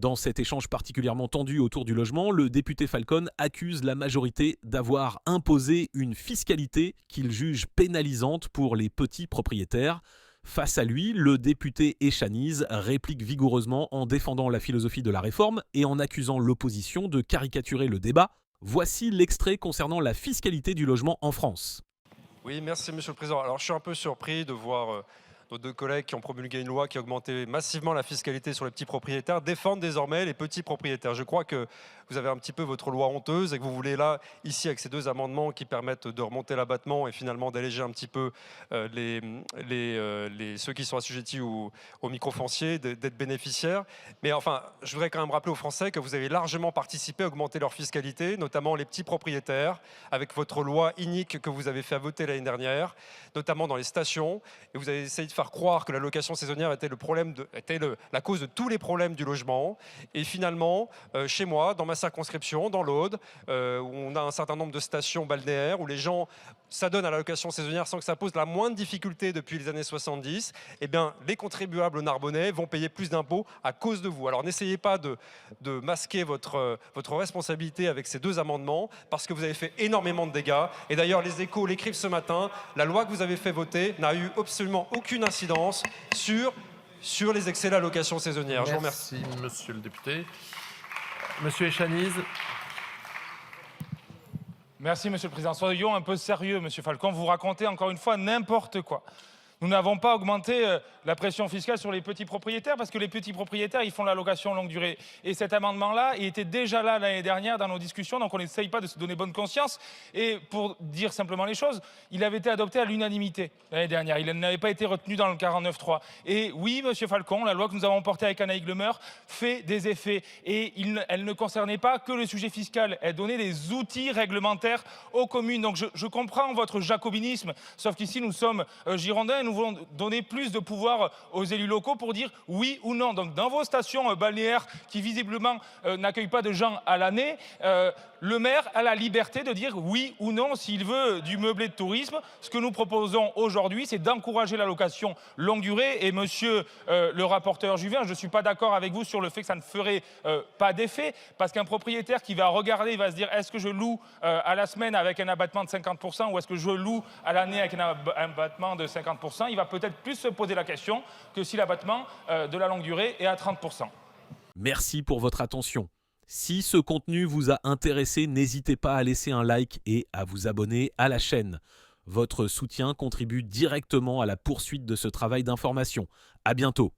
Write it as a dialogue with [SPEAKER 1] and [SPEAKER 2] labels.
[SPEAKER 1] Dans cet échange particulièrement tendu autour du logement, le député Falcon accuse la majorité d'avoir imposé une fiscalité qu'il juge pénalisante pour les petits propriétaires. Face à lui, le député Echaniz réplique vigoureusement en défendant la philosophie de la réforme et en accusant l'opposition de caricaturer le débat. Voici l'extrait concernant la fiscalité du logement en France.
[SPEAKER 2] Oui, merci Monsieur le Président. Alors je suis un peu surpris de voir nos deux collègues qui ont promulgué une loi qui a augmenté massivement la fiscalité sur les petits propriétaires défendre désormais les petits propriétaires. Je crois que vous avez un petit peu votre loi honteuse et que vous voulez là, ici, avec ces deux amendements qui permettent de remonter l'abattement et finalement d'alléger un petit peu ceux qui sont assujettis au microfoncier, d'être bénéficiaires. Mais enfin, je voudrais quand même rappeler aux Français que vous avez largement participé à augmenter leur fiscalité, notamment les petits propriétaires, avec votre loi inique que vous avez fait voter l'année dernière, notamment dans les stations. Et vous avez essayé de faire croire que la location saisonnière était la cause de tous les problèmes du logement. Et finalement, chez moi, dans ma circonscription, dans l'Aude, où on a un certain nombre de stations balnéaires, où les gens s'adonnent à la location saisonnière sans que ça pose la moindre difficulté depuis les années 70, eh bien, les contribuables narbonnais vont payer plus d'impôts à cause de vous. Alors n'essayez pas de masquer votre responsabilité avec ces deux amendements, parce que vous avez fait énormément de dégâts. Et d'ailleurs, les Échos l'écrivent ce matin, la loi que vous avez fait voter n'a eu absolument aucune incidence sur les excès de la location saisonnière. Je vous remercie.
[SPEAKER 3] Merci, monsieur le député. Monsieur Echaniz.
[SPEAKER 4] Merci, Monsieur le Président. Soyons un peu sérieux, Monsieur Falcon. Vous racontez encore une fois n'importe quoi. Nous n'avons pas augmenté la pression fiscale sur les petits propriétaires parce que les petits propriétaires, ils font la location longue durée. Et cet amendement-là, il était déjà là l'année dernière dans nos discussions, donc on n'essaye pas de se donner bonne conscience. Et pour dire simplement les choses, il avait été adopté à l'unanimité l'année dernière. Il n'avait pas été retenu dans le 49.3. Et oui, Monsieur Falcon, la loi que nous avons portée avec Anaïg Lemeur fait des effets. Et elle ne concernait pas que le sujet fiscal. Elle donnait des outils réglementaires aux communes. Donc je comprends votre jacobinisme, sauf qu'ici nous sommes girondins et nous voulons donner plus de pouvoir aux élus locaux pour dire oui ou non. Donc dans vos stations balnéaires qui visiblement n'accueillent pas de gens à l'année, le maire a la liberté de dire oui ou non s'il veut du meublé de tourisme. Ce que nous proposons aujourd'hui, c'est d'encourager la location longue durée. Et monsieur le rapporteur Juvin, je ne suis pas d'accord avec vous sur le fait que ça ne ferait pas d'effet, parce qu'un propriétaire qui va regarder, il va se dire est-ce que je loue à la semaine avec un abattement de 50% ou est-ce que je loue à l'année avec un abattement de 50%, il va peut-être plus se poser la question que si l'abattement de la longue durée est à 30%.
[SPEAKER 1] Merci pour votre attention. Si ce contenu vous a intéressé, n'hésitez pas à laisser un like et à vous abonner à la chaîne. Votre soutien contribue directement à la poursuite de ce travail d'information. À bientôt.